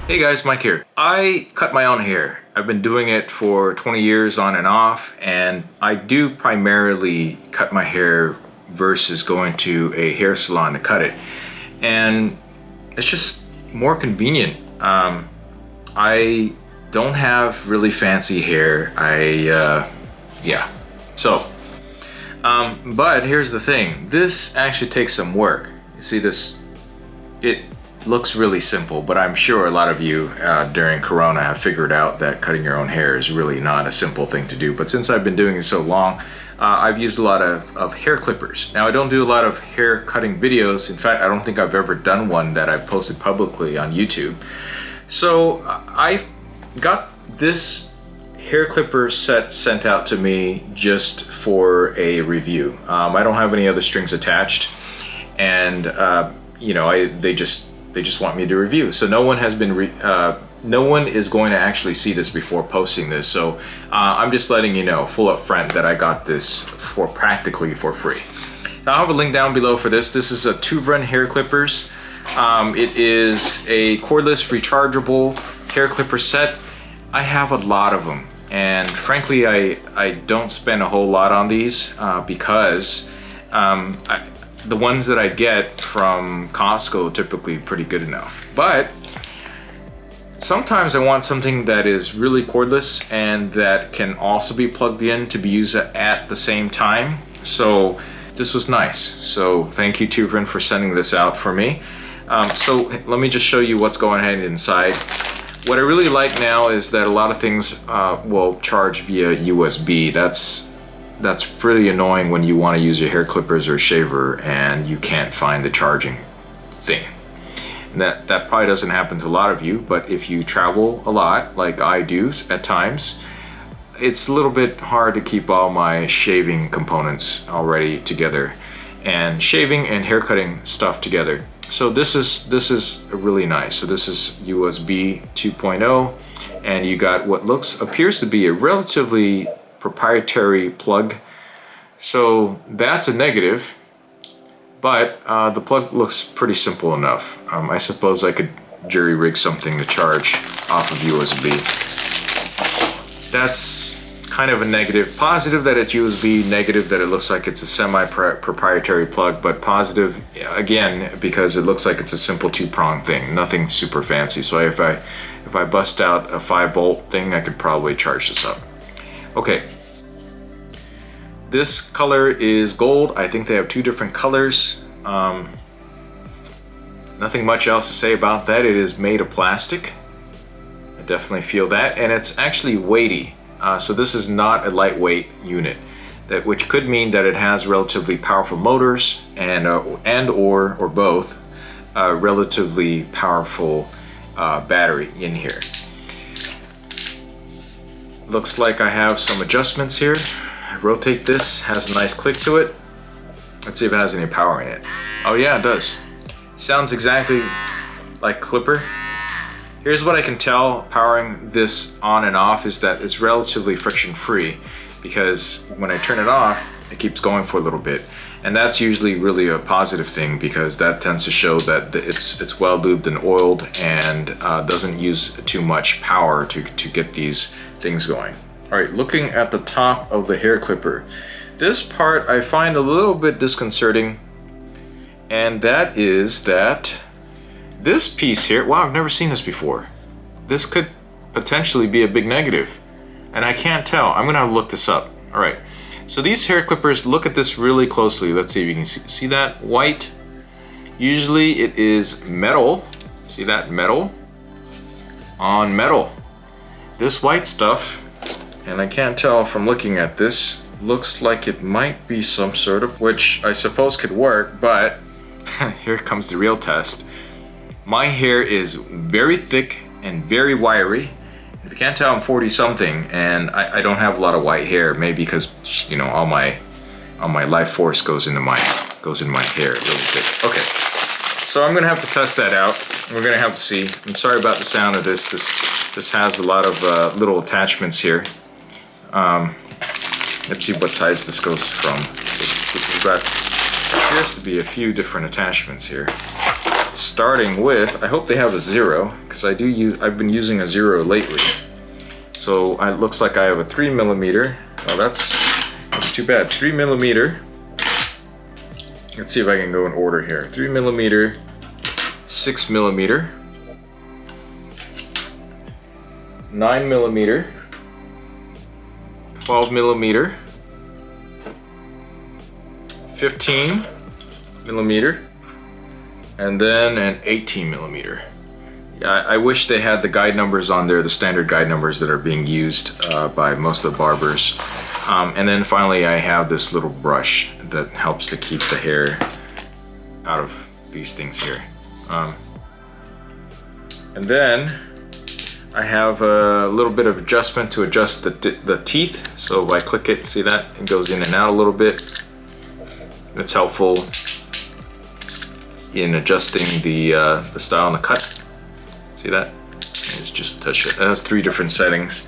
Hey guys, Mike here. I cut my own hair. I've been doing it for 20 years on and off, and I do primarily cut my hair versus going to a hair salon to cut it. And it's just more convenient. I don't have really fancy hair. But here's the thing. This actually takes some work. You see this? It looks really simple, but I'm sure a lot of you during Corona have figured out that cutting your own hair is really not a simple thing to do. But since I've been doing it so long, I've used a lot of hair clippers. Now, I don't do a lot of hair cutting videos. In fact, I don't think I've ever done one that I've posted publicly on YouTube. So I got this hair clipper set sent out to me just for a review. I don't have any other strings attached, and they just want me to review. So no one is going to actually see this before posting this. So I'm just letting you know full up front that I got this for practically for free. Now, I'll have a link down below for this. This is a Toovren hair clippers. It is a cordless rechargeable hair clipper set. I have a lot of them, and frankly I don't spend a whole lot on these because the ones that I get from Costco are typically pretty good enough. But sometimes I want something that is really cordless and that can also be plugged in to be used at the same time. So this was nice. So thank you, Toovren, for sending this out for me. So let me just show you what's going on inside. What I really like now is that a lot of things will charge via USB. That's pretty annoying when you want to use your hair clippers or shaver and you can't find the charging thing. And that probably doesn't happen to a lot of you, but if you travel a lot, like I do at times, it's a little bit hard to keep all my shaving components already together and shaving and hair cutting stuff together. So this is really nice. So this is USB 2.0, and you got what appears to be a relatively proprietary plug. So that's a negative, but the plug looks pretty simple enough. I suppose I could jury rig something to charge off of USB. That's kind of a negative. Positive that it's USB, negative that it looks like it's a semi-proprietary plug, but positive again because it looks like it's a simple two-prong thing, nothing super fancy. So if I bust out a 5-volt thing, I could probably charge this up. Okay. This color is gold. I think they have two different colors. Nothing much else to say about that. It is made of plastic. I definitely feel that, and it's actually weighty. So this is not a lightweight unit, which could mean that it has relatively powerful motors or both a relatively powerful battery in here. Looks like I have some adjustments here. Rotate this, has a nice click to it. Let's see if it has any power in it. Oh yeah, it does. Sounds exactly like clipper. Here's what I can tell powering this on and off is that it's relatively friction free, because when I turn it off, it keeps going for a little bit. And that's usually really a positive thing, because that tends to show that it's well lubed and oiled and doesn't use too much power to get these things going. All right, looking at the top of the hair clipper, this part I find a little bit disconcerting, and that is that this piece here, wow, I've never seen this before. This could potentially be a big negative, and I can't tell. I'm gonna look this up. All right, so these hair clippers, look at this really closely. Let's see if you can see that white. Usually it is metal. See that? Metal on metal. This white stuff, and I can't tell from looking at this, looks like it might be some sort of, which I suppose could work, but here comes the real test. My hair is very thick and very wiry. If you can't tell, I'm 40 something, and I don't have a lot of white hair, maybe because, you know, all my life force goes into my hair really thick. Okay, so I'm gonna have to test that out. We're gonna have to see. I'm sorry about the sound of this. This has a lot of little attachments here. Let's see what size this goes from. So we've got, appears to be a few different attachments here. starting with, I hope they have a 0, because I've been using a 0 lately. So it looks like I have a 3mm. Oh, that's too bad. 3mm. Let's see if I can go in order here. 3mm, 6mm, 9mm, 12mm, 15mm, and then an 18mm. Yeah, I wish they had the guide numbers on there, the standard guide numbers that are being used by most of the barbers. And then finally I have this little brush that helps to keep the hair out of these things here. And then I have a little bit of adjustment to adjust the teeth. So if I click it, see that? It goes in and out a little bit. It's helpful in adjusting the style and the cut. See that? It's just a touch. It has 3 different settings,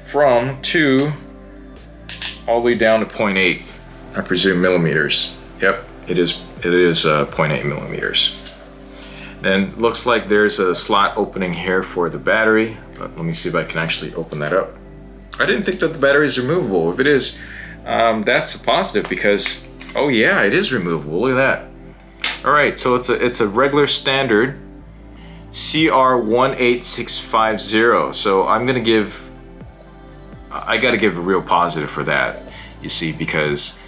from 2 all the way down to 0.8. I presume millimeters. Yep, it is 0.8 millimeters. Then looks like there's a slot opening here for the battery, but let me see if I can actually open that up. I didn't think that the battery is removable. If it is, that's a positive, because oh yeah, it is removable. Look at that. All right, so it's a regular standard CR18650. So I gotta give a real positive for that, you see, because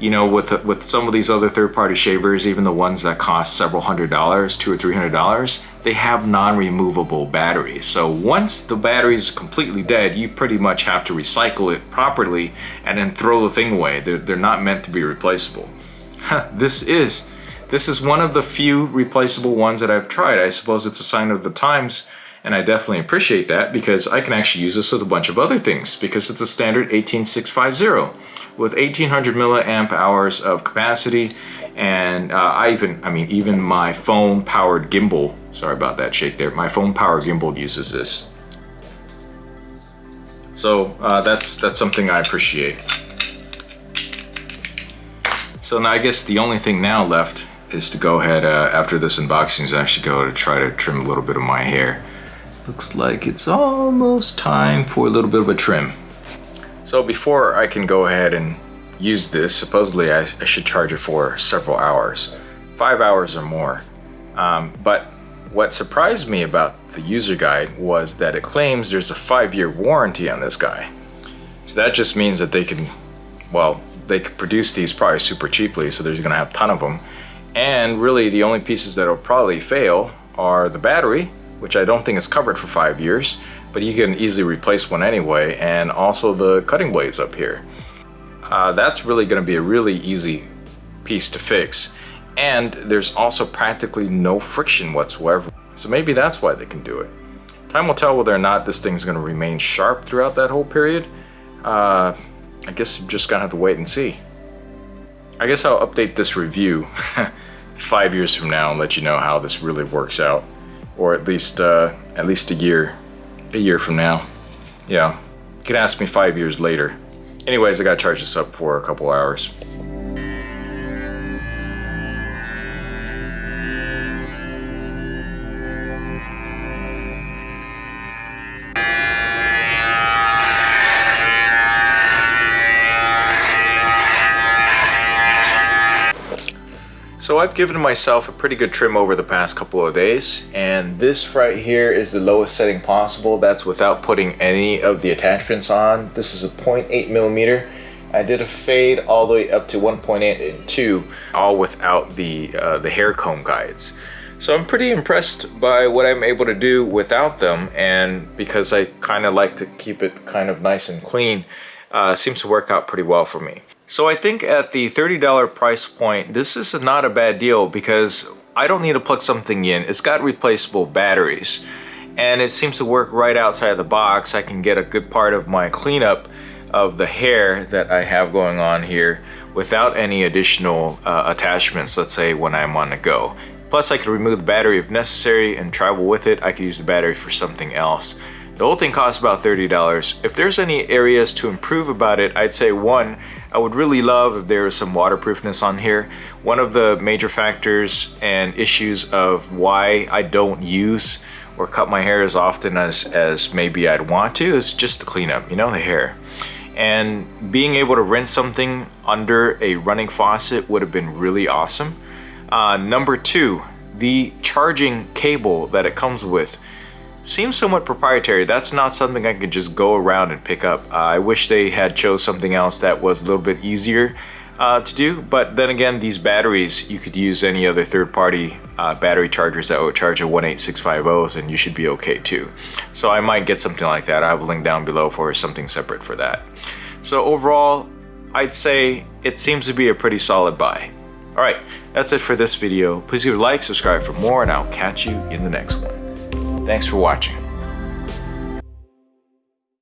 you know, with some of these other third-party shavers, even the ones that cost several $100s, $200 or $300, they have non-removable batteries. So once the battery is completely dead, you pretty much have to recycle it properly and then throw the thing away. They're not meant to be replaceable. This is one of the few replaceable ones that I've tried. I suppose it's a sign of the times, and I definitely appreciate that, because I can actually use this with a bunch of other things, because it's a standard 18650 with 1800 milliamp hours of capacity. And even my phone powered gimbal, sorry about that shake there, my phone powered gimbal uses this. So that's something I appreciate. So now I guess the only thing now left is to go ahead, after this unboxing, is actually go to try to trim a little bit of my hair. Looks like it's almost time for a little bit of a trim. So before I can go ahead and use this, supposedly I should charge it for several hours, 5 hours or more. But what surprised me about the user guide was that it claims there's a 5-year warranty on this guy. So that just means that they can produce these probably super cheaply, so there's gonna have a ton of them. And really the only pieces that'll probably fail are the battery, which I don't think is covered for 5 years, but you can easily replace one anyway, and also the cutting blades up here. That's really going to be a really easy piece to fix, and there's also practically no friction whatsoever. So maybe that's why they can do it. Time will tell whether or not this thing's going to remain sharp throughout that whole period. I guess I'm just gonna have to wait and see. I guess I'll update this review 5 years from now and let you know how this really works out, or at least a year from now. Yeah, you can ask me 5 years later. Anyways, I gotta charge this up for a couple hours. So I've given myself a pretty good trim over the past couple of days, and this right here is the lowest setting possible. That's without putting any of the attachments on. This is a 0.8 millimeter. I did a fade all the way up to 1.8 and 2, all without the hair comb guides. So I'm pretty impressed by what I'm able to do without them, and because I kind of like to keep it kind of nice and clean, seems to work out pretty well for me. So I think at the $30 price point, this is not a bad deal because I don't need to plug something in. It's got replaceable batteries, and it seems to work right outside the box. I can get a good part of my cleanup of the hair that I have going on here without any additional attachments, let's say when I'm on the go. Plus I could remove the battery if necessary and travel with it. I could use the battery for something else. The whole thing costs about $30. If there's any areas to improve about it, I'd say one, I would really love if there was some waterproofness on here. One of the major factors and issues of why I don't use or cut my hair as often as maybe I'd want to is just the cleanup, you know, the hair. And being able to rinse something under a running faucet would have been really awesome. Number two, the charging cable that it comes with seems somewhat proprietary. That's not something I could just go around and pick up. I wish they had chose something else that was a little bit easier to do, but then again, these batteries, you could use any other third-party battery chargers that would charge at 18650s and you should be okay too. So I might get something like that. I have a link down below for something separate for that. So overall, I'd say it seems to be a pretty solid buy. All right, that's it for this video. Please give a like, subscribe for more, and I'll catch you in the next one. Thanks for watching.